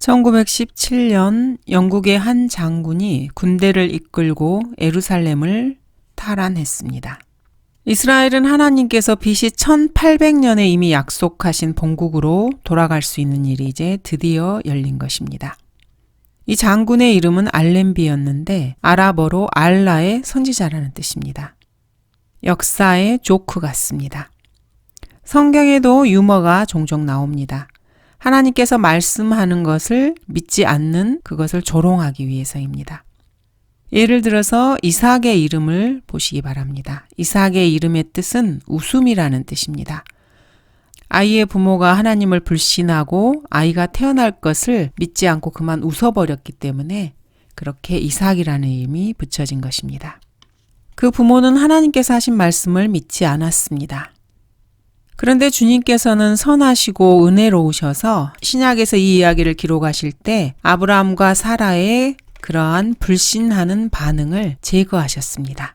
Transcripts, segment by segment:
1917년 영국의 한 장군이 군대를 이끌고 예루살렘을 탈환했습니다. 이스라엘은 하나님께서 BC 1800년에 이미 약속하신 본국으로 돌아갈 수 있는 일이 이제 드디어 열린 것입니다. 이 장군의 이름은 알렘비였는데 아랍어로 알라의 선지자라는 뜻입니다. 역사의 조크 같습니다. 성경에도 유머가 종종 나옵니다. 하나님께서 말씀하는 것을 믿지 않는 그것을 조롱하기 위해서입니다. 예를 들어서 이삭의 이름을 보시기 바랍니다. 이삭의 이름의 뜻은 웃음이라는 뜻입니다. 아이의 부모가 하나님을 불신하고 아이가 태어날 것을 믿지 않고 그만 웃어버렸기 때문에 그렇게 이삭이라는 이름이 붙여진 것입니다. 그 부모는 하나님께서 하신 말씀을 믿지 않았습니다. 그런데 주님께서는 선하시고 은혜로우셔서 신약에서 이 이야기를 기록하실 때 아브라함과 사라의 그러한 불신하는 반응을 제거하셨습니다.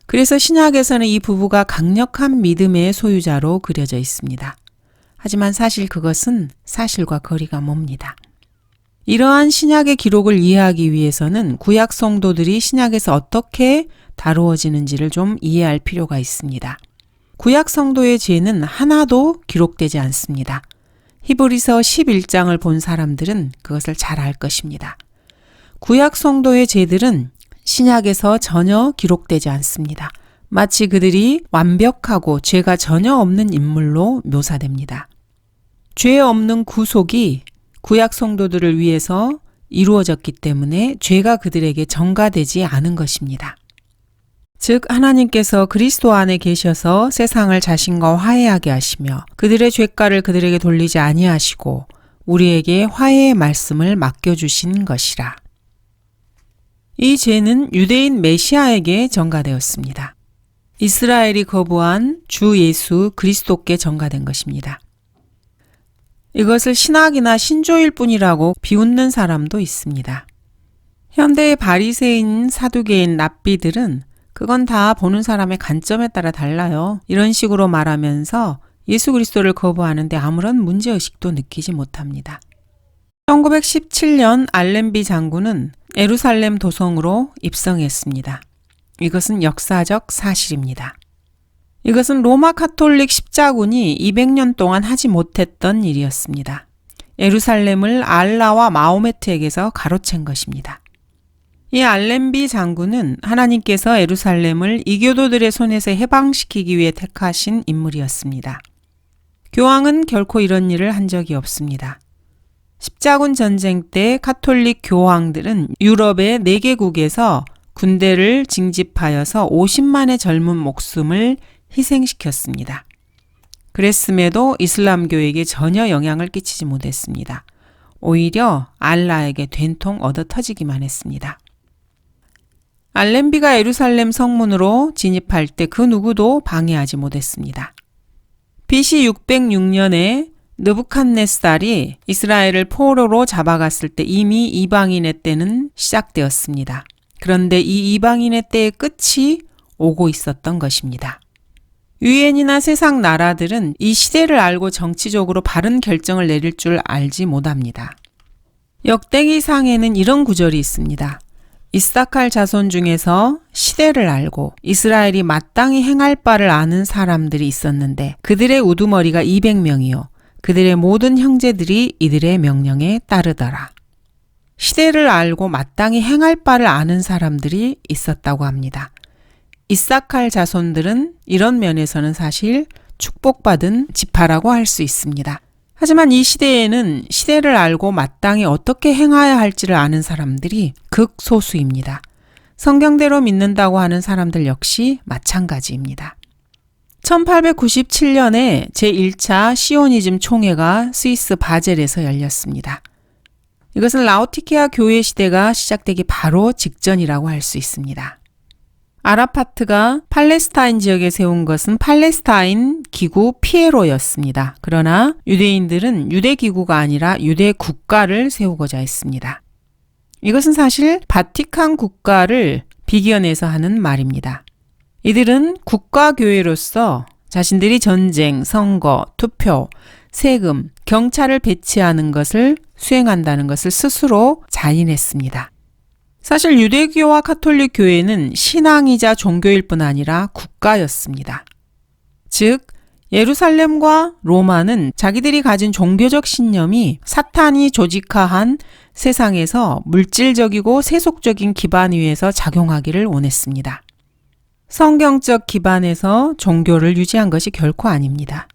그래서 신약에서는 이 부부가 강력한 믿음의 소유자로 그려져 있습니다. 하지만 사실 그것은 사실과 거리가 멉니다. 이러한 신약의 기록을 이해하기 위해서는 구약 성도들이 신약에서 어떻게 다루어지는지를 좀 이해할 필요가 있습니다. 구약 성도의 죄는 하나도 기록되지 않습니다. 히브리서 11장을 본 사람들은 그것을 잘 알 것입니다. 구약 성도의 죄들은 신약에서 전혀 기록되지 않습니다. 마치 그들이 완벽하고 죄가 전혀 없는 인물로 묘사됩니다. 죄 없는 구속이 구약 성도들을 위해서 이루어졌기 때문에 죄가 그들에게 전가되지 않은 것입니다. 즉 하나님께서 그리스도 안에 계셔서 세상을 자신과 화해하게 하시며 그들의 죄가를 그들에게 돌리지 아니하시고 우리에게 화해의 말씀을 맡겨주신 것이라. 이 죄는 유대인 메시아에게 전가되었습니다. 이스라엘이 거부한 주 예수 그리스도께 전가된 것입니다. 이것을 신학이나 신조일 뿐이라고 비웃는 사람도 있습니다. 현대의 바리새인, 사두개인, 랍비들은 그건 다 보는 사람의 관점에 따라 달라요. 이런 식으로 말하면서 예수 그리스도를 거부하는데 아무런 문제의식도 느끼지 못합니다. 1917년 알렘비 장군은 예루살렘 도성으로 입성했습니다. 이것은 역사적 사실입니다. 이것은 로마 카톨릭 십자군이 200년 동안 하지 못했던 일이었습니다. 예루살렘을 알라와 마호메트에게서 가로챈 것입니다. 이 알렘비 장군은 하나님께서 예루살렘을 이교도들의 손에서 해방시키기 위해 택하신 인물이었습니다. 교황은 결코 이런 일을 한 적이 없습니다. 십자군 전쟁 때 카톨릭 교황들은 유럽의 4개국에서 군대를 징집하여서 50만의 젊은 목숨을 희생시켰습니다. 그랬음에도 이슬람교에게 전혀 영향을 끼치지 못했습니다. 오히려 알라에게 된통 얻어 터지기만 했습니다. 알렘비가 예루살렘 성문으로 진입할 때 그 누구도 방해하지 못했습니다. BC 606년에 느부갓네살이 이스라엘을 포로로 잡아갔을 때 이미 이방인의 때는 시작되었습니다. 그런데 이 이방인의 때의 끝이 오고 있었던 것입니다. 유엔이나 세상 나라들은 이 시대를 알고 정치적으로 바른 결정을 내릴 줄 알지 못합니다. 역대기상에는 이런 구절이 있습니다. 이사칼 자손 중에서 시대를 알고 이스라엘이 마땅히 행할 바를 아는 사람들이 있었는데 그들의 우두머리가 200명이요. 그들의 모든 형제들이 이들의 명령에 따르더라. 시대를 알고 마땅히 행할 바를 아는 사람들이 있었다고 합니다. 이사칼 자손들은 이런 면에서는 사실 축복받은 지파라고 할 수 있습니다. 하지만 이 시대에는 시대를 알고 마땅히 어떻게 행해야 할지를 아는 사람들이 극소수입니다. 성경대로 믿는다고 하는 사람들 역시 마찬가지입니다. 1897년에 제1차 시오니즘 총회가 스위스 바젤에서 열렸습니다. 이것은 라오디케아 교회 시대가 시작되기 바로 직전이라고 할 수 있습니다. 아라파트가 팔레스타인 지역에 세운 것은 팔레스타인 기구 피에로였습니다. 그러나 유대인들은 유대 기구가 아니라 유대 국가를 세우고자 했습니다. 이것은 사실 바티칸 국가를 비견해서 하는 말입니다. 이들은 국가교회로서 자신들이 전쟁, 선거, 투표, 세금, 경찰을 배치하는 것을 수행한다는 것을 스스로 자인했습니다. 사실 유대교와 카톨릭 교회는 신앙이자 종교일 뿐 아니라 국가였습니다. 즉, 예루살렘과 로마는 자기들이 가진 종교적 신념이 사탄이 조직화한 세상에서 물질적이고 세속적인 기반 위에서 작용하기를 원했습니다. 성경적 기반에서 종교를 유지한 것이 결코 아닙니다.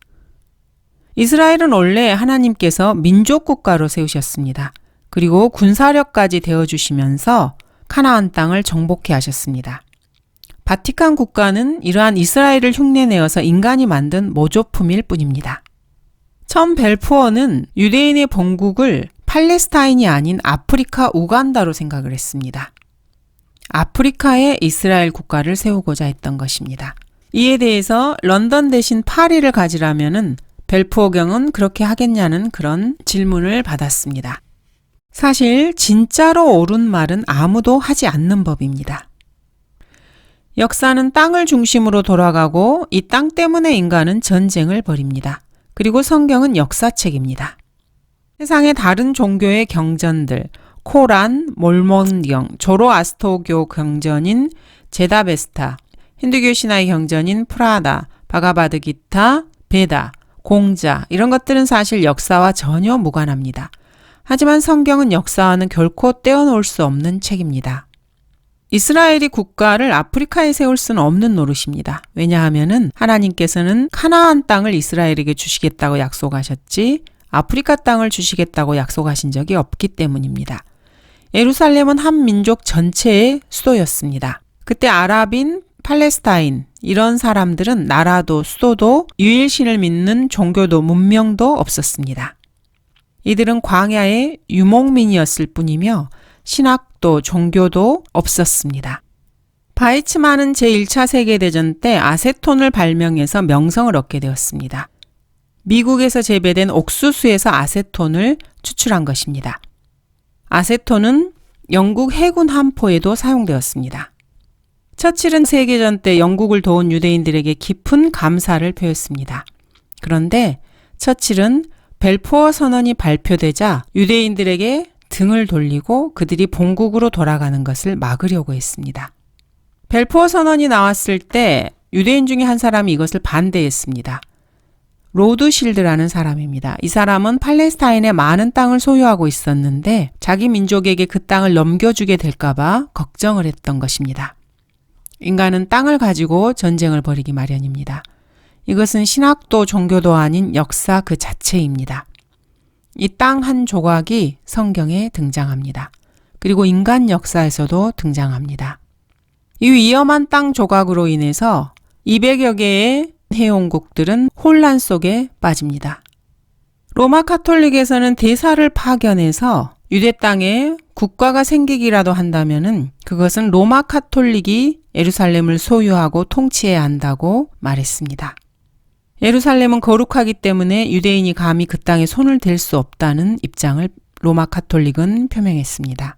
이스라엘은 원래 하나님께서 민족 국가로 세우셨습니다. 그리고 군사력까지 되어주시면서 카나안 땅을 정복해 하셨습니다. 바티칸 국가는 이러한 이스라엘을 흉내내어서 인간이 만든 모조품일 뿐입니다. 처음 벨푸어는 유대인의 본국을 팔레스타인이 아닌 아프리카 우간다로 생각을 했습니다. 아프리카에 이스라엘 국가를 세우고자 했던 것입니다. 이에 대해서 런던 대신 파리를 가지라면은 벨푸어경은 그렇게 하겠냐는 그런 질문을 받았습니다. 사실 진짜로 옳은 말은 아무도 하지 않는 법입니다. 역사는 땅을 중심으로 돌아가고 이 땅 때문에 인간은 전쟁을 벌입니다. 그리고 성경은 역사책입니다. 세상의 다른 종교의 경전들, 코란, 몰몬경, 조로아스토교 경전인 제다베스타, 힌두교 신화의 경전인 프라다, 바가바드기타, 베다, 공자 이런 것들은 사실 역사와 전혀 무관합니다. 하지만 성경은 역사와는 결코 떼어놓을 수 없는 책입니다. 이스라엘이 국가를 아프리카에 세울 수는 없는 노릇입니다. 왜냐하면 하나님께서는 카나안 땅을 이스라엘에게 주시겠다고 약속하셨지 아프리카 땅을 주시겠다고 약속하신 적이 없기 때문입니다. 예루살렘은 한 민족 전체의 수도였습니다. 그때 아랍인, 팔레스타인 이런 사람들은 나라도 수도도 유일신을 믿는 종교도 문명도 없었습니다. 이들은 광야의 유목민이었을 뿐이며 신학도 종교도 없었습니다. 바이츠만은 제1차 세계대전 때 아세톤을 발명해서 명성을 얻게 되었습니다. 미국에서 재배된 옥수수에서 아세톤을 추출한 것입니다. 아세톤은 영국 해군 함포에도 사용되었습니다. 처칠은 세계전 때 영국을 도운 유대인들에게 깊은 감사를 표했습니다. 그런데 처칠은 벨푸어 선언이 발표되자 유대인들에게 등을 돌리고 그들이 본국으로 돌아가는 것을 막으려고 했습니다. 벨푸어 선언이 나왔을 때 유대인 중에 한 사람이 이것을 반대했습니다. 로드실드라는 사람입니다. 이 사람은 팔레스타인에 많은 땅을 소유하고 있었는데 자기 민족에게 그 땅을 넘겨주게 될까봐 걱정을 했던 것입니다. 인간은 땅을 가지고 전쟁을 벌이기 마련입니다. 이것은 신학도 종교도 아닌 역사 그 자체입니다. 이 땅 한 조각이 성경에 등장합니다. 그리고 인간 역사에서도 등장합니다. 이 위험한 땅 조각으로 인해서 200여 개의 회원국들은 혼란 속에 빠집니다. 로마 카톨릭에서는 대사를 파견해서 유대 땅에 국가가 생기기라도 한다면은 그것은 로마 카톨릭이 예루살렘을 소유하고 통치해야 한다고 말했습니다. 예루살렘은 거룩하기 때문에 유대인이 감히 그 땅에 손을 댈 수 없다는 입장을 로마 카톨릭은 표명했습니다.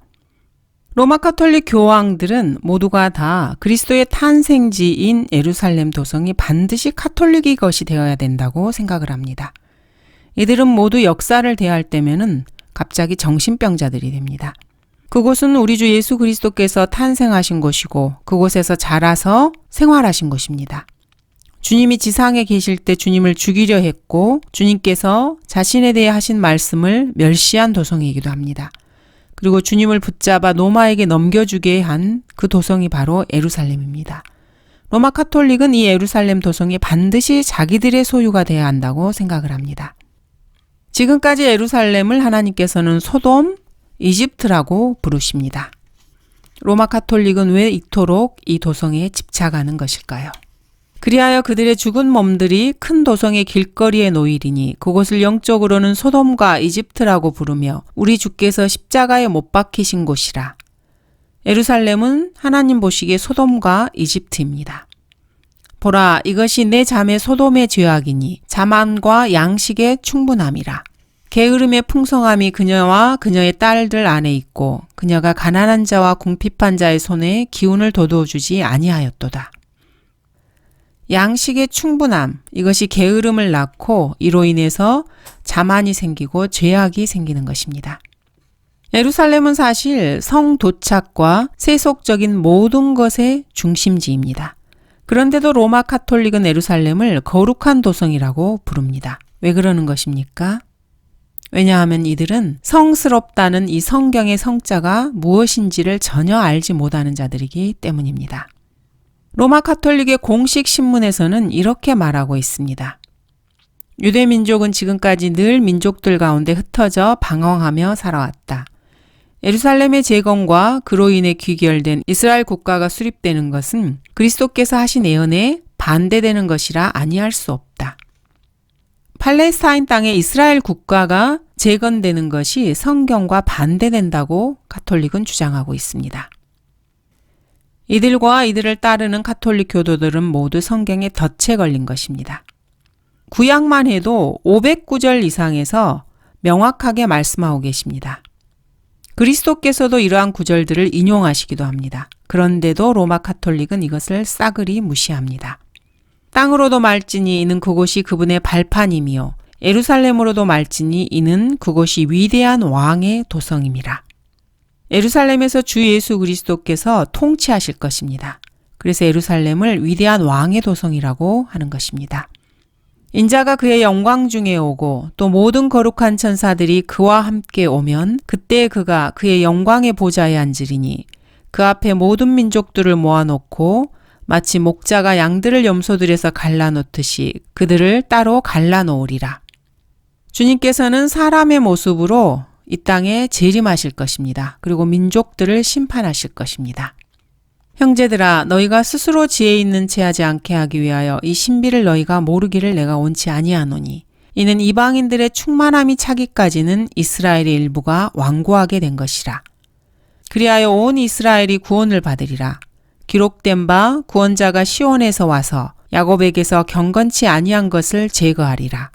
로마 카톨릭 교황들은 모두가 다 그리스도의 탄생지인 예루살렘 도성이 반드시 카톨릭의 것이 되어야 된다고 생각을 합니다. 이들은 모두 역사를 대할 때면은 갑자기 정신병자들이 됩니다. 그곳은 우리 주 예수 그리스도께서 탄생하신 곳이고 그곳에서 자라서 생활하신 곳입니다. 주님이 지상에 계실 때 주님을 죽이려 했고 주님께서 자신에 대해 하신 말씀을 멸시한 도성이기도 합니다. 그리고 주님을 붙잡아 로마에게 넘겨주게 한 그 도성이 바로 예루살렘입니다. 로마 카톨릭은 이 예루살렘 도성이 반드시 자기들의 소유가 돼야 한다고 생각을 합니다. 지금까지 예루살렘을 하나님께서는 소돔, 이집트라고 부르십니다. 로마 카톨릭은 왜 이토록 이 도성에 집착하는 것일까요? 그리하여 그들의 죽은 몸들이 큰 도성의 길거리에 놓이리니 그곳을 영적으로는 소돔과 이집트라고 부르며 우리 주께서 십자가에 못 박히신 곳이라. 예루살렘은 하나님 보시기에 소돔과 이집트입니다. 보라, 이것이 내 자매 소돔의 죄악이니 자만과 양식의 충분함이라. 게으름의 풍성함이 그녀와 그녀의 딸들 안에 있고 그녀가 가난한 자와 궁핍한 자의 손에 기운을 돋워주지 아니하였도다. 양식의 충분함, 이것이 게으름을 낳고 이로 인해서 자만이 생기고 죄악이 생기는 것입니다. 예루살렘은 사실 성 도착과 세속적인 모든 것의 중심지입니다. 그런데도 로마 카톨릭은 예루살렘을 거룩한 도성이라고 부릅니다. 왜 그러는 것입니까? 왜냐하면 이들은 성스럽다는 이 성경의 성자가 무엇인지를 전혀 알지 못하는 자들이기 때문입니다. 로마 카톨릭의 공식 신문에서는 이렇게 말하고 있습니다. 유대 민족은 지금까지 늘 민족들 가운데 흩어져 방황하며 살아왔다. 예루살렘의 재건과 그로 인해 귀결된 이스라엘 국가가 수립되는 것은 그리스도께서 하신 예언에 반대되는 것이라 아니할 수 없다. 팔레스타인 땅에 이스라엘 국가가 재건되는 것이 성경과 반대된다고 카톨릭은 주장하고 있습니다. 이들과 이들을 따르는 카톨릭 교도들은 모두 성경에 덫에 걸린 것입니다. 구약만 해도 500구절 이상에서 명확하게 말씀하고 계십니다. 그리스도께서도 이러한 구절들을 인용하시기도 합니다. 그런데도 로마 카톨릭은 이것을 싸그리 무시합니다. 땅으로도 말지니 이는 그곳이 그분의 발판이며 예루살렘으로도 말지니 이는 그곳이 위대한 왕의 도성임이라. 예루살렘에서 주 예수 그리스도께서 통치하실 것입니다. 그래서 예루살렘을 위대한 왕의 도성이라고 하는 것입니다. 인자가 그의 영광 중에 오고 또 모든 거룩한 천사들이 그와 함께 오면 그때 그가 그의 영광의 보좌에 앉으리니 그 앞에 모든 민족들을 모아놓고 마치 목자가 양들을 염소들에서 갈라놓듯이 그들을 따로 갈라놓으리라. 주님께서는 사람의 모습으로 이 땅에 재림하실 것입니다. 그리고 민족들을 심판하실 것입니다. 형제들아, 너희가 스스로 지혜 있는 채 하지 않게 하기 위하여 이 신비를 너희가 모르기를 내가 원치 아니하노니 이는 이방인들의 충만함이 차기까지는 이스라엘의 일부가 완고하게 된 것이라. 그리하여 온 이스라엘이 구원을 받으리라. 기록된 바 구원자가 시온에서 와서 야곱에게서 경건치 아니한 것을 제거하리라.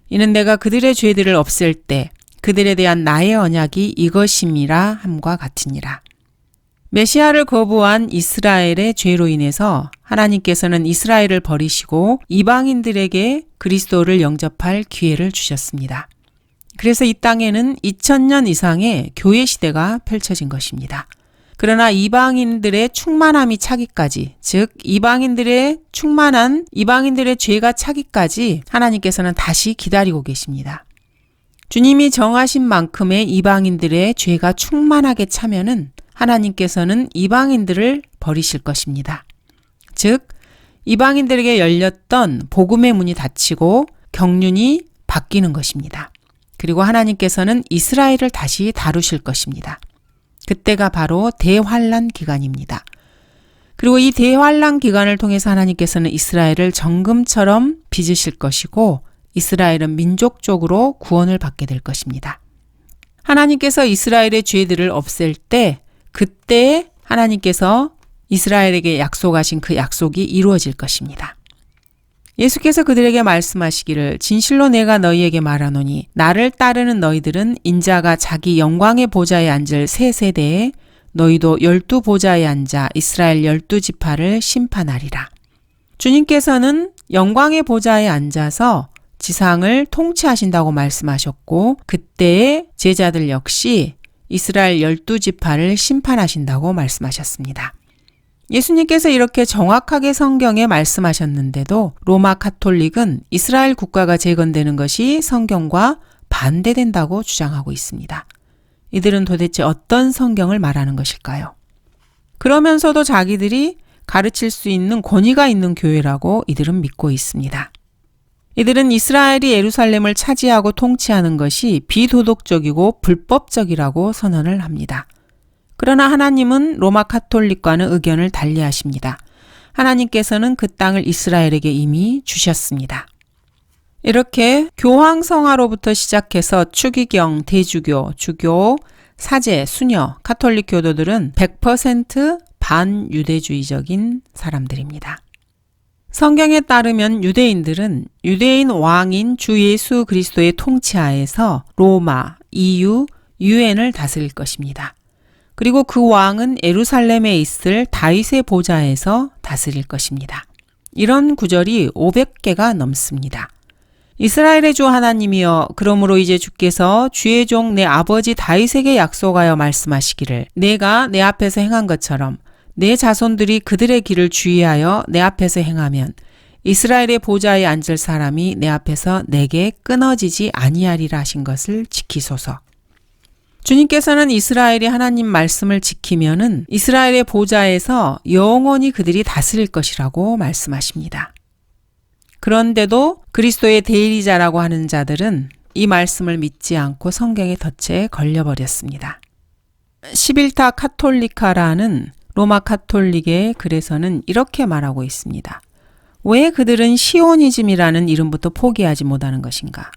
이는 내가 그들의 죄들을 없앨 때 그들에 대한 나의 언약이 이것임이라 함과 같으니라. 메시아를 거부한 이스라엘의 죄로 인해서 하나님께서는 이스라엘을 버리시고 이방인들에게 그리스도를 영접할 기회를 주셨습니다. 그래서 이 땅에는 2000년 이상의 교회 시대가 펼쳐진 것입니다. 그러나 이방인들의 충만함이 차기까지, 즉 이방인들의 죄가 차기까지 하나님께서는 다시 기다리고 계십니다. 주님이 정하신 만큼의 이방인들의 죄가 충만하게 차면은 하나님께서는 이방인들을 버리실 것입니다. 즉 이방인들에게 열렸던 복음의 문이 닫히고 경륜이 바뀌는 것입니다. 그리고 하나님께서는 이스라엘을 다시 다루실 것입니다. 그때가 바로 대환란 기간입니다. 그리고 이 대환란 기간을 통해서 하나님께서는 이스라엘을 정금처럼 빚으실 것이고 이스라엘은 민족적으로 구원을 받게 될 것입니다. 하나님께서 이스라엘의 죄들을 없앨 때 그때 하나님께서 이스라엘에게 약속하신 그 약속이 이루어질 것입니다. 예수께서 그들에게 말씀하시기를 진실로 내가 너희에게 말하노니 나를 따르는 너희들은 인자가 자기 영광의 보좌에 앉을 새 세대에 너희도 12보좌에 앉아 이스라엘 12지파를 심판하리라. 주님께서는 영광의 보좌에 앉아서 지상을 통치하신다고 말씀하셨고 그때의 제자들 역시 이스라엘 12지파를 심판하신다고 말씀하셨습니다. 예수님께서 이렇게 정확하게 성경에 말씀하셨는데도 로마 카톨릭은 이스라엘 국가가 재건되는 것이 성경과 반대된다고 주장하고 있습니다. 이들은 도대체 어떤 성경을 말하는 것일까요? 그러면서도 자기들이 가르칠 수 있는 권위가 있는 교회라고 이들은 믿고 있습니다. 이들은 이스라엘이 예루살렘을 차지하고 통치하는 것이 비도덕적이고 불법적이라고 선언을 합니다. 그러나 하나님은 로마 카톨릭과는 의견을 달리하십니다. 하나님께서는 그 땅을 이스라엘에게 이미 주셨습니다. 이렇게 교황성하로부터 시작해서 추기경, 대주교, 주교, 사제, 수녀, 카톨릭 교도들은 100% 반유대주의적인 사람들입니다. 성경에 따르면 유대인들은 유대인 왕인 주 예수 그리스도의 통치하에서 로마, EU, 유엔을 다스릴 것입니다. 그리고 그 왕은 예루살렘에 있을 다윗의 보좌에서 다스릴 것입니다. 이런 구절이 500개가 넘습니다. 이스라엘의 주 하나님이여, 그러므로 이제 주께서 주의 종 내 아버지 다윗에게 약속하여 말씀하시기를 내가 내 앞에서 행한 것처럼 내 자손들이 그들의 길을 주의하여 내 앞에서 행하면 이스라엘의 보좌에 앉을 사람이 내 앞에서 내게 끊어지지 아니하리라 하신 것을 지키소서. 주님께서는 이스라엘이 하나님 말씀을 지키면은 이스라엘의 보좌에서 영원히 그들이 다스릴 것이라고 말씀하십니다. 그런데도 그리스도의 대리자라고 하는 자들은 이 말씀을 믿지 않고 성경의 덫에 걸려버렸습니다. 시빌타 카톨리카라는 로마 카톨릭의 글에서는 이렇게 말하고 있습니다. 왜 그들은 시오니즘이라는 이름부터 포기하지 못하는 것인가?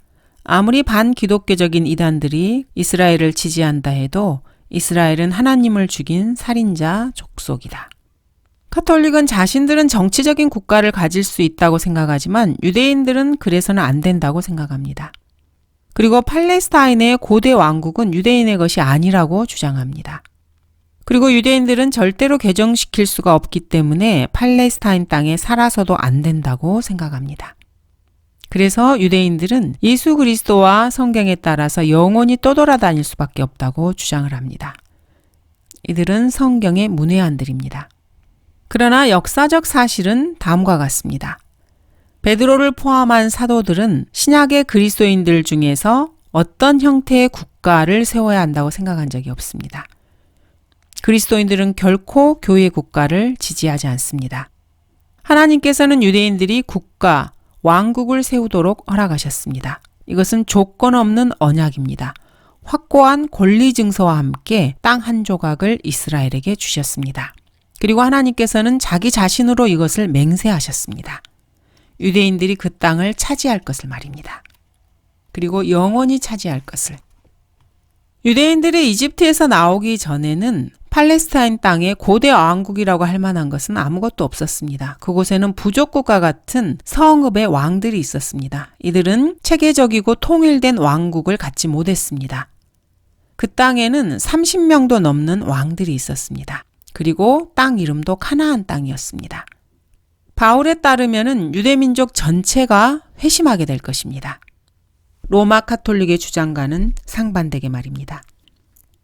아무리 반기독교적인 이단들이 이스라엘을 지지한다 해도 이스라엘은 하나님을 죽인 살인자 족속이다. 카톨릭은 자신들은 정치적인 국가를 가질 수 있다고 생각하지만 유대인들은 그래서는 안 된다고 생각합니다. 그리고 팔레스타인의 고대 왕국은 유대인의 것이 아니라고 주장합니다. 그리고 유대인들은 절대로 개정시킬 수가 없기 때문에 팔레스타인 땅에 살아서도 안 된다고 생각합니다. 그래서 유대인들은 예수 그리스도와 성경에 따라서 영원히 떠돌아다닐 수밖에 없다고 주장을 합니다. 이들은 성경의 문외한들입니다. 그러나 역사적 사실은 다음과 같습니다. 베드로를 포함한 사도들은 신약의 그리스도인들 중에서 어떤 형태의 국가를 세워야 한다고 생각한 적이 없습니다. 그리스도인들은 결코 교회 국가를 지지하지 않습니다. 하나님께서는 유대인들이 국가, 왕국을 세우도록 허락하셨습니다. 이것은 조건 없는 언약입니다. 확고한 권리 증서와 함께 땅 한 조각을 이스라엘에게 주셨습니다. 그리고 하나님께서는 자기 자신으로 이것을 맹세하셨습니다. 유대인들이 그 땅을 차지할 것을 말입니다. 그리고 영원히 차지할 것을. 유대인들이 이집트에서 나오기 전에는 팔레스타인 땅에 고대 왕국이라고 할 만한 것은 아무것도 없었습니다. 그곳에는 부족국가 같은 성읍의 왕들이 있었습니다. 이들은 체계적이고 통일된 왕국을 갖지 못했습니다. 그 땅에는 30명도 넘는 왕들이 있었습니다. 그리고 땅 이름도 가나안 땅이었습니다. 바울에 따르면은 유대민족 전체가 회심하게 될 것입니다. 로마 카톨릭의 주장과는 상반되게 말입니다.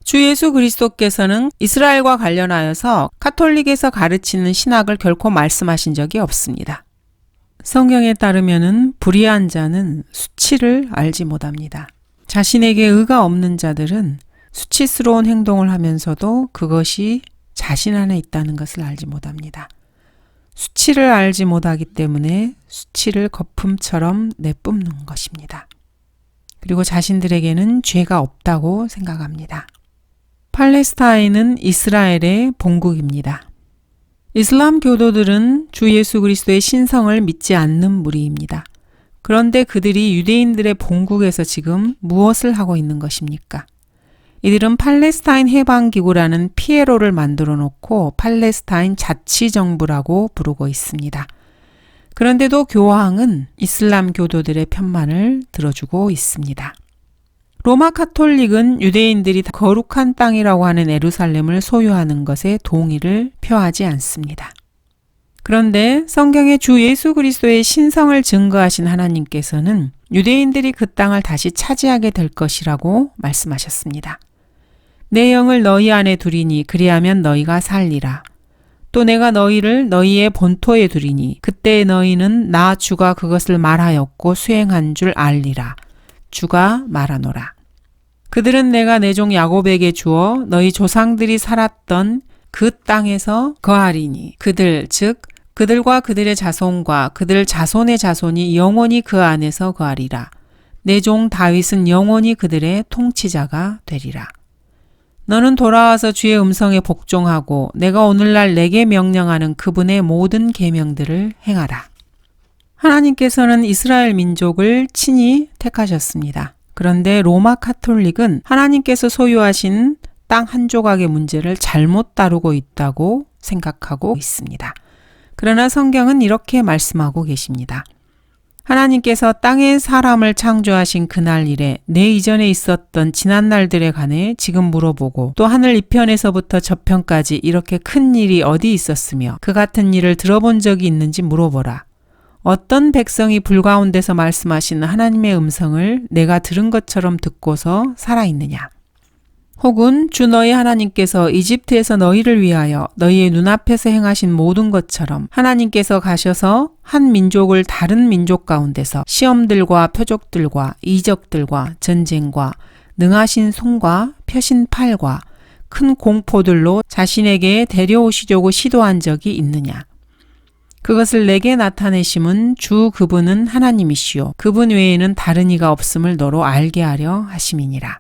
주 예수 그리스도께서는 이스라엘과 관련하여서 카톨릭에서 가르치는 신학을 결코 말씀하신 적이 없습니다. 성경에 따르면은 불의한 자는 수치를 알지 못합니다. 자신에게 의가 없는 자들은 수치스러운 행동을 하면서도 그것이 자신 안에 있다는 것을 알지 못합니다. 수치를 알지 못하기 때문에 수치를 거품처럼 내뿜는 것입니다. 그리고 자신들에게는 죄가 없다고 생각합니다. 팔레스타인은 이스라엘의 본국입니다. 이슬람 교도들은 주 예수 그리스도의 신성을 믿지 않는 무리입니다. 그런데 그들이 유대인들의 본국에서 지금 무엇을 하고 있는 것입니까? 이들은 팔레스타인 해방기구라는 피에로를 만들어 놓고 팔레스타인 자치정부라고 부르고 있습니다. 그런데도 교황은 이슬람 교도들의 편만을 들어주고 있습니다. 로마 카톨릭은 유대인들이 거룩한 땅이라고 하는 예루살렘을 소유하는 것에 동의를 표하지 않습니다. 그런데 성경의 주 예수 그리스도의 신성을 증거하신 하나님께서는 유대인들이 그 땅을 다시 차지하게 될 것이라고 말씀하셨습니다. 내 영을 너희 안에 두리니 그리하면 너희가 살리라. 또 내가 너희를 너희의 본토에 두리니 그때 너희는 나 주가 그것을 말하였고 수행한 줄 알리라. 주가 말하노라. 그들은 내가 내 종 야곱에게 주어 너희 조상들이 살았던 그 땅에서 거하리니 그들 즉 그들과 그들의 자손과 그들 자손의 자손이 영원히 그 안에서 거하리라. 내 종 다윗은 영원히 그들의 통치자가 되리라. 너는 돌아와서 주의 음성에 복종하고 내가 오늘날 내게 명령하는 그분의 모든 계명들을 행하라. 하나님께서는 이스라엘 민족을 친히 택하셨습니다. 그런데 로마 카톨릭은 하나님께서 소유하신 땅 한 조각의 문제를 잘못 다루고 있다고 생각하고 있습니다. 그러나 성경은 이렇게 말씀하고 계십니다. 하나님께서 땅에 사람을 창조하신 그날 이래 내 이전에 있었던 지난 날들에 관해 지금 물어보고 또 하늘 이편에서부터 저편까지 이렇게 큰 일이 어디 있었으며 그 같은 일을 들어본 적이 있는지 물어보라. 어떤 백성이 불 가운데서 말씀하시는 하나님의 음성을 내가 들은 것처럼 듣고서 살아있느냐? 혹은 주 너희 하나님께서 이집트에서 너희를 위하여 너희의 눈앞에서 행하신 모든 것처럼 하나님께서 가셔서 한 민족을 다른 민족 가운데서 시험들과 표적들과 이적들과 전쟁과 능하신 손과 펴신 팔과 큰 공포들로 자신에게 데려오시려고 시도한 적이 있느냐? 그것을 내게 나타내심은 주 그분은 하나님이시요 그분 외에는 다른 이가 없음을 너로 알게 하려 하심이니라.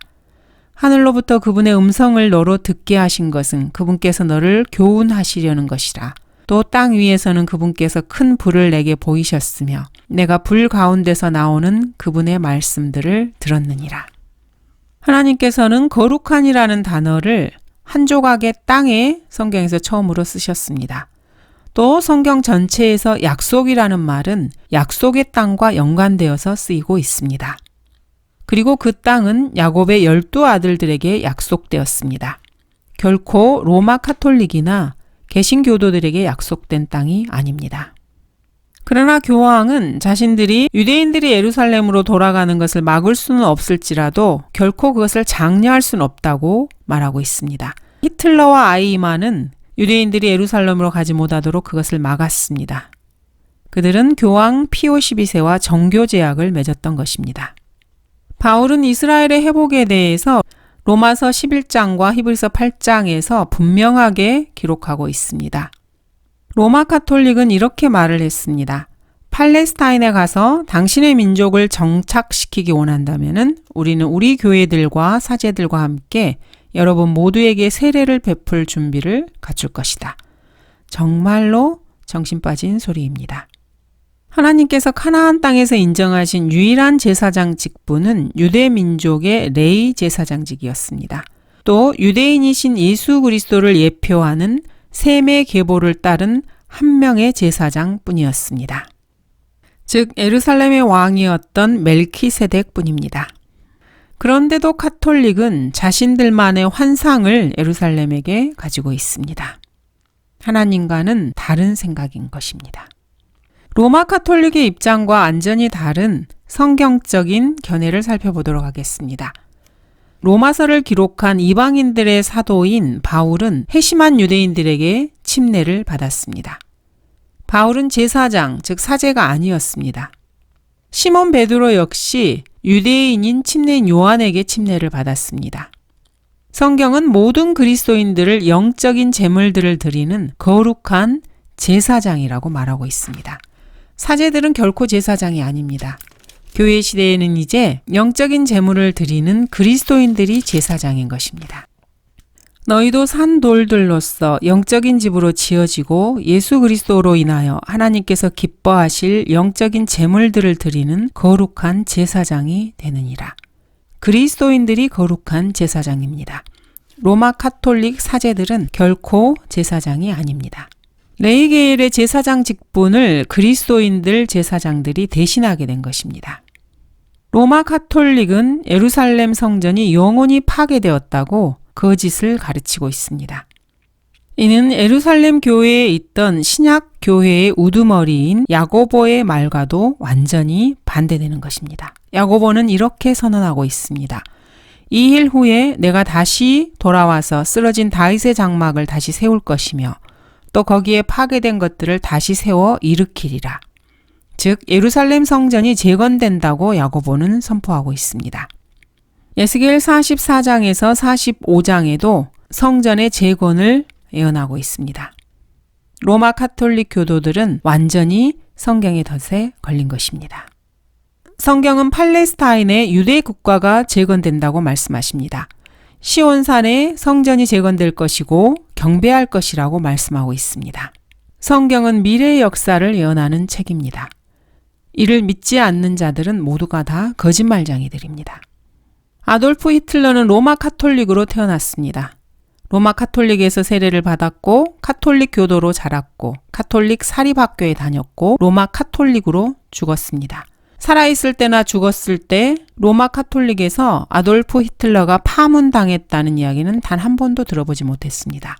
하늘로부터 그분의 음성을 너로 듣게 하신 것은 그분께서 너를 교훈하시려는 것이라. 또 땅 위에서는 그분께서 큰 불을 내게 보이셨으며 내가 불 가운데서 나오는 그분의 말씀들을 들었느니라. 하나님께서는 거룩한이라는 단어를 한 조각의 땅에 성경에서 처음으로 쓰셨습니다. 또 성경 전체에서 약속이라는 말은 약속의 땅과 연관되어서 쓰이고 있습니다. 그리고 그 땅은 야곱의 12아들들에게 약속되었습니다. 결코 로마 카톨릭이나 개신교도들에게 약속된 땅이 아닙니다. 그러나 교황은 자신들이 유대인들이 예루살렘으로 돌아가는 것을 막을 수는 없을지라도 결코 그것을 장려할 수는 없다고 말하고 있습니다. 히틀러와 아이히만은 유대인들이 예루살렘으로 가지 못하도록 그것을 막았습니다. 그들은 교황 피오 12세와 정교 제약을 맺었던 것입니다. 바울은 이스라엘의 회복에 대해서 로마서 11장과 히브리서 8장에서 분명하게 기록하고 있습니다. 로마 카톨릭은 이렇게 말을 했습니다. 팔레스타인에 가서 당신의 민족을 정착시키기 원한다면 우리는 우리 교회들과 사제들과 함께 여러분 모두에게 세례를 베풀 준비를 갖출 것이다. 정말로 정신 빠진 소리입니다. 하나님께서 가나안 땅에서 인정하신 유일한 제사장 직분은 유대 민족의 레위 제사장직이었습니다. 또 유대인이신 예수 그리스도를 예표하는 셈의 계보를 따른 한 명의 제사장 뿐이었습니다. 즉 예루살렘의 왕이었던 멜키세덱 뿐입니다. 그런데도 카톨릭은 자신들만의 환상을 예루살렘에게 가지고 있습니다. 하나님과는 다른 생각인 것입니다. 로마 카톨릭의 입장과 완전히 다른 성경적인 견해를 살펴보도록 하겠습니다. 로마서를 기록한 이방인들의 사도인 바울은 회심한 유대인들에게 침례를 받았습니다. 바울은 제사장, 즉 사제가 아니었습니다. 시몬 베드로 역시 유대인인 침례인 요한에게 침례를 받았습니다. 성경은 모든 그리스도인들을 영적인 제물들을 드리는 거룩한 제사장이라고 말하고 있습니다. 사제들은 결코 제사장이 아닙니다. 교회 시대에는 이제 영적인 제물을 드리는 그리스도인들이 제사장인 것입니다. 너희도 산돌들로서 영적인 집으로 지어지고 예수 그리스도로 인하여 하나님께서 기뻐하실 영적인 제물들을 드리는 거룩한 제사장이 되느니라. 그리스도인들이 거룩한 제사장입니다. 로마 카톨릭 사제들은 결코 제사장이 아닙니다. 레위계일의 제사장 직분을 그리스도인들 제사장들이 대신하게 된 것입니다. 로마 카톨릭은 예루살렘 성전이 영원히 파괴되었다고 거짓을 가르치고 있습니다. 이는 예루살렘 교회에 있던 신약 교회의 우두머리인 야고보의 말과도 완전히 반대되는 것입니다. 야고보는 이렇게 선언하고 있습니다. 2일 후에 내가 다시 돌아와서 쓰러진 다윗의 장막을 다시 세울 것이며 또 거기에 파괴된 것들을 다시 세워 일으키리라. 즉 예루살렘 성전이 재건된다고 야고보는 선포하고 있습니다. 에스겔 44장에서 45장에도 성전의 재건을 예언하고 있습니다. 로마 카톨릭 교도들은 완전히 성경의 덫에 걸린 것입니다. 성경은 팔레스타인의 유대 국가가 재건된다고 말씀하십니다. 시온산에 성전이 재건될 것이고 경배할 것이라고 말씀하고 있습니다. 성경은 미래의 역사를 예언하는 책입니다. 이를 믿지 않는 자들은 모두가 다 거짓말쟁이들입니다. 아돌프 히틀러는 로마 카톨릭으로 태어났습니다. 로마 카톨릭에서 세례를 받았고 카톨릭 교도로 자랐고 카톨릭 사립학교에 다녔고 로마 카톨릭으로 죽었습니다. 살아있을 때나 죽었을 때 로마 카톨릭에서 아돌프 히틀러가 파문당했다는 이야기는 단 한 번도 들어보지 못했습니다.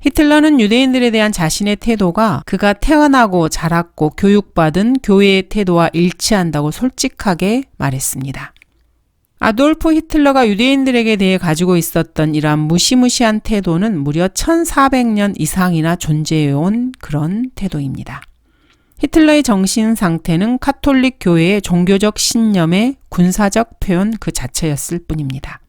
히틀러는 유대인들에 대한 자신의 태도가 그가 태어나고 자랐고 교육받은 교회의 태도와 일치한다고 솔직하게 말했습니다. 아돌프 히틀러가 유대인들에게 대해 가지고 있었던 이러한 무시무시한 태도는 무려 1400년 이상이나 존재해온 그런 태도입니다. 히틀러의 정신 상태는 카톨릭 교회의 종교적 신념의 군사적 표현 그 자체였을 뿐입니다.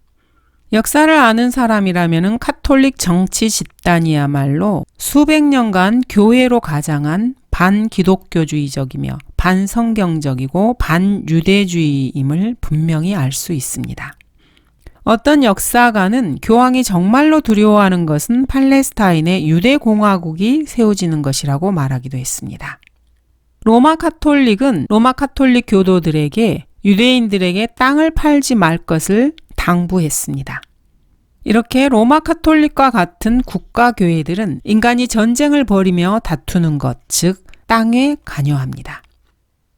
역사를 아는 사람이라면 카톨릭 정치 집단이야말로 수백 년간 교회로 가장한 반기독교주의적이며 반성경적이고 반유대주의임을 분명히 알 수 있습니다. 어떤 역사가는 교황이 정말로 두려워하는 것은 팔레스타인의 유대공화국이 세워지는 것이라고 말하기도 했습니다. 로마 카톨릭은 로마 카톨릭 교도들에게 유대인들에게 땅을 팔지 말 것을 당부했습니다. 이렇게 로마 카톨릭과 같은 국가교회들은 인간이 전쟁을 벌이며 다투는 것, 즉 땅에 관여합니다.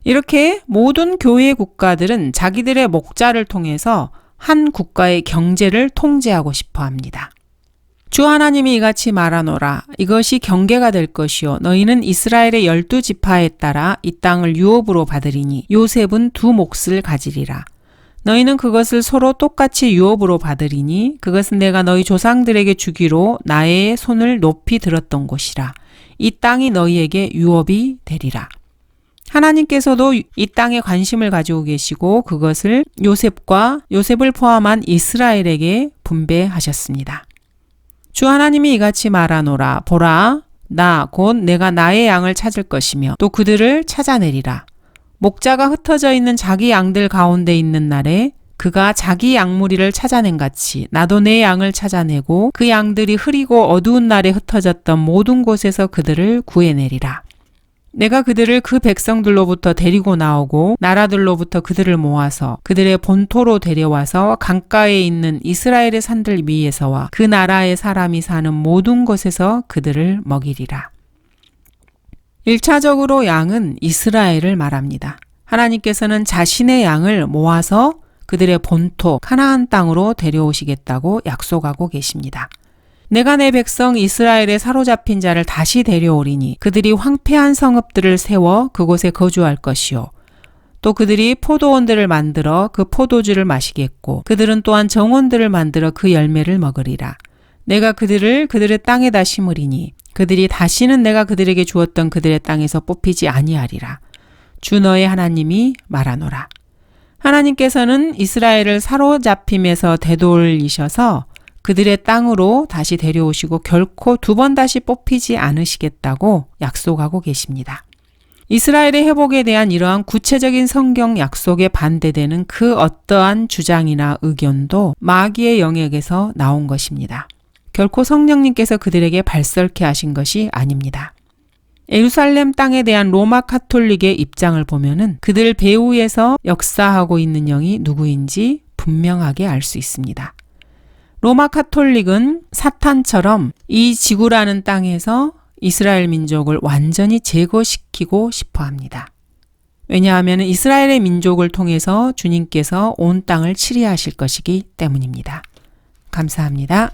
이렇게 모든 교회 국가들은 자기들의 목자를 통해서 한 국가의 경제를 통제하고 싶어 합니다. 주 하나님이 이같이 말하노라. 이것이 경계가 될 것이요. 너희는 이스라엘의 12지파에 따라 이 땅을 유업으로 받으리니 요셉은 2 몫을 가지리라. 너희는 그것을 서로 똑같이 유업으로 받으리니 그것은 내가 너희 조상들에게 주기로 나의 손을 높이 들었던 곳이라. 이 땅이 너희에게 유업이 되리라. 하나님께서도 이 땅에 관심을 가지고 계시고 그것을 요셉을 포함한 이스라엘에게 분배하셨습니다. 주 하나님이 이같이 말하노라. 보라, 나 곧 내가 나의 양을 찾을 것이며 또 그들을 찾아내리라. 목자가 흩어져 있는 자기 양들 가운데 있는 날에 그가 자기 양무리를 찾아낸 같이 나도 내 양을 찾아내고 그 양들이 흐리고 어두운 날에 흩어졌던 모든 곳에서 그들을 구해내리라. 내가 그들을 그 백성들로부터 데리고 나오고 나라들로부터 그들을 모아서 그들의 본토로 데려와서 강가에 있는 이스라엘의 산들 위에서와 그 나라의 사람이 사는 모든 곳에서 그들을 먹이리라. 1차적으로 양은 이스라엘을 말합니다. 하나님께서는 자신의 양을 모아서 그들의 본토 가나안 땅으로 데려오시겠다고 약속하고 계십니다. 내가 내 백성 이스라엘의 사로잡힌 자를 다시 데려오리니 그들이 황폐한 성읍들을 세워 그곳에 거주할 것이요. 또 그들이 포도원들을 만들어 그 포도주를 마시겠고 그들은 또한 정원들을 만들어 그 열매를 먹으리라. 내가 그들의 땅에다 심으리니 그들이 다시는 내가 그들에게 주었던 그들의 땅에서 뽑히지 아니하리라. 주 너의 하나님이 말하노라. 하나님께서는 이스라엘을 사로잡힘에서 되돌리셔서 그들의 땅으로 다시 데려오시고 결코 2번 다시 뽑히지 않으시겠다고 약속하고 계십니다. 이스라엘의 회복에 대한 이러한 구체적인 성경 약속에 반대되는 그 어떠한 주장이나 의견도 마귀의 영역에서 나온 것입니다. 결코 성령님께서 그들에게 발설케 하신 것이 아닙니다. 예루살렘 땅에 대한 로마 카톨릭의 입장을 보면은 그들 배후에서 역사하고 있는 영이 누구인지 분명하게 알 수 있습니다. 로마 카톨릭은 사탄처럼 이 지구라는 땅에서 이스라엘 민족을 완전히 제거시키고 싶어 합니다. 왜냐하면 이스라엘의 민족을 통해서 주님께서 온 땅을 치리하실 것이기 때문입니다. 감사합니다.